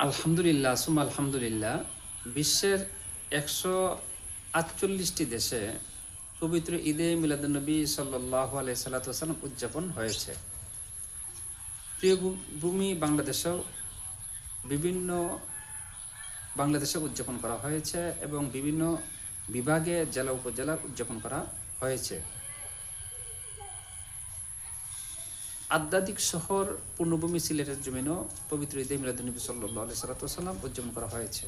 আলহামদুলিল্লাহ আলহামদুলিল্লাহ। বিশ্বের 148টি দেশে পবিত্র ঈদে মিলাদুন্নবী সাল্লাল্লাহু আলাইহি সাল্লাম উদযাপন হয়েছে। প্রিয় ভূমি বাংলাদেশে উদযাপন করা হয়েছে এবং বিভিন্ন বিভাগে জেলা উপজেলা উদযাপন করা হয়েছে। আধ্যাত্মিক শহর পূর্ণভূমি সিলেটের জমিনও পবিত্র ঈদে মিলাদুন্নবী সাল্লাল্লাহু আলাইহি সাল্লাম উদযাপন করা হয়েছে।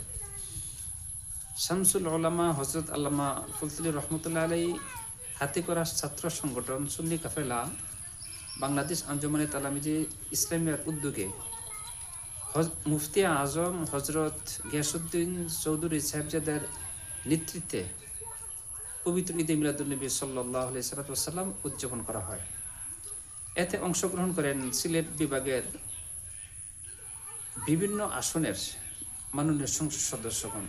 শামসুল উলামা হযরত আল্লামা ফুলতুলি রহমতুল্লাহ আলাইহি হাতে করা ছাত্র সংগঠন সুন্নি কাফেলা বাংলাদেশ আঞ্জুমানে তালামিজে ইসলামিয়ার উদ্যোগে মুফতি আজম হজরত গিয়াসউদ্দিন চৌধুরী সাহেবজাদের নেতৃত্বে পবিত্র ঈদে মিলাদুন্নবী সাল্লাল্লাহু আলাইহি সাল্লাম উদযাপন করা হয়। এতে অংশগ্রহণ করেন সিলেট বিভাগের বিভিন্ন আসনের মাননীয় সংসদ সদস্যগণ।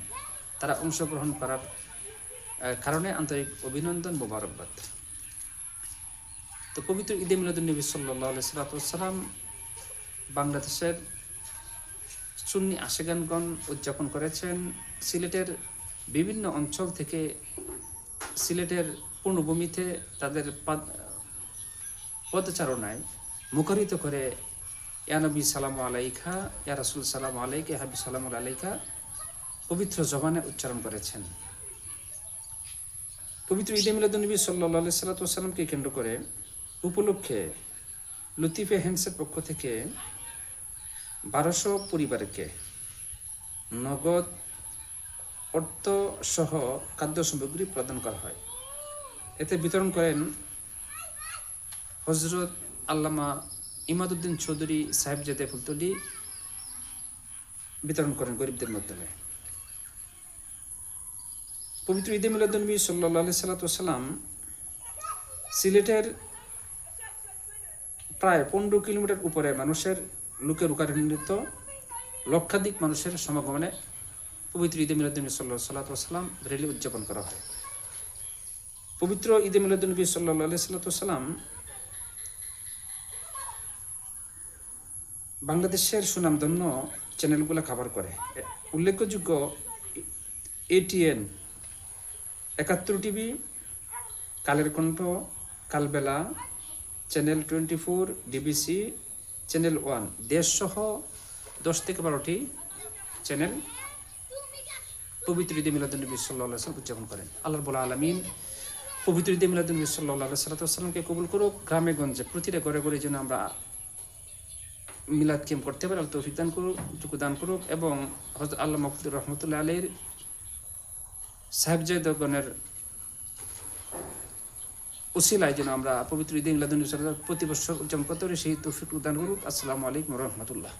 তারা অংশগ্রহণ করার কারণে আন্তরিক অভিনন্দন, মোবারকবাদ। তো পবিত্র ঈদে মিলাদুন্নবী সাল্লাল্লাহু আলাইহি সাল্লাম বাংলাদেশের সুন্নি আশেগানগণ উদযাপন করেছেন। সিলেটের বিভিন্ন অঞ্চল থেকে সিলেটের পূর্ণভূমিতে তাদের পদচারণায় মুখরিত করে ইয়া নবী সালামু আলাইকা, ইয়া রাসূল সালামু আলাইকা, ইয়া হাবিব সালামু আলাইকা পবিত্র জবানে উচ্চারণ করেছেন। পবিত্র ঈদে মিলাদুন্নবী সাল্লাল্লাহু আলাইহি সাল্লামকে কেন্দ্র করে উপলক্ষে লতিফে হ্যান্ডসের পক্ষ থেকে 1200 পরিবারকে নগদ অর্থ সহ খাদ্য সামগ্রী প্রদান করা হয়। এতে বিতরণ করেন হজরত আল্লামা ইমাদউদ্দিন চৌধুরী সাহেবজাদে ফুলতলি, বিতরণ করেন গরিবদের মাধ্যমে। পবিত্র ঈদে মিলাদুন্নবী সাল্লাল্লাহু আলাইহি সাল্লাম সিলেটের প্রায় 15 কিলোমিটার উপরে লোকের রুকারিত লক্ষাধিক মানুষের সমাগমনে পবিত্র ঈদে মিলাদুন্নবী সাল্লাল্লাহু আলাইহি সাল্লাম র্যালি উদযাপন করা হয়। পবিত্র ঈদে মিলাদুন্নবী সাল্লাল্লাহু আলাইহি সাল্লাম বাংলাদেশের সুনামধন্য চ্যানেলগুলো কভার করে। উল্লেখযোগ্য ATN, 71 টিভি, কালের কণ্ঠ, কালবেলা, চ্যানেল 24, DBC, চ্যানেল 1 দেশসহ 10 থেকে 12টি চ্যানেল পবিত্র ঈদে মিলাদুন্নবী সাল্লাল্লাহু আলাইহি সাল্লাম উদযাপন করেন। আল্লাহ রাব্বুল আলামিন পবিত্র ঈদে মিলাদুন্নবী সাল্লাল্লাহু আলাইহি সাল্লামকে কবুল করুক। গ্রামে গঞ্জে প্রতিটা ঘরে ঘরে যেন আমরা মিলাদ ক্যাম্প করতে পারি, আল্লাহ তৌফিক দান করুক এবং হযরত আল্লামা ফুলতুলি রহমতুল্লাহ আলাইহির সাহেবজাদগণের উসিলায় যেন আমরা পবিত্র ঈদে মিলাদুন্নবী সাল্লাল্লাহু আলাইহি সাল্লাম প্রতি বছর উদযাপন করতে পারি, সেই তৌফিক দান করুক। আসসালামু আলাইকুম ওয়া রাহমাতুল্লাহ।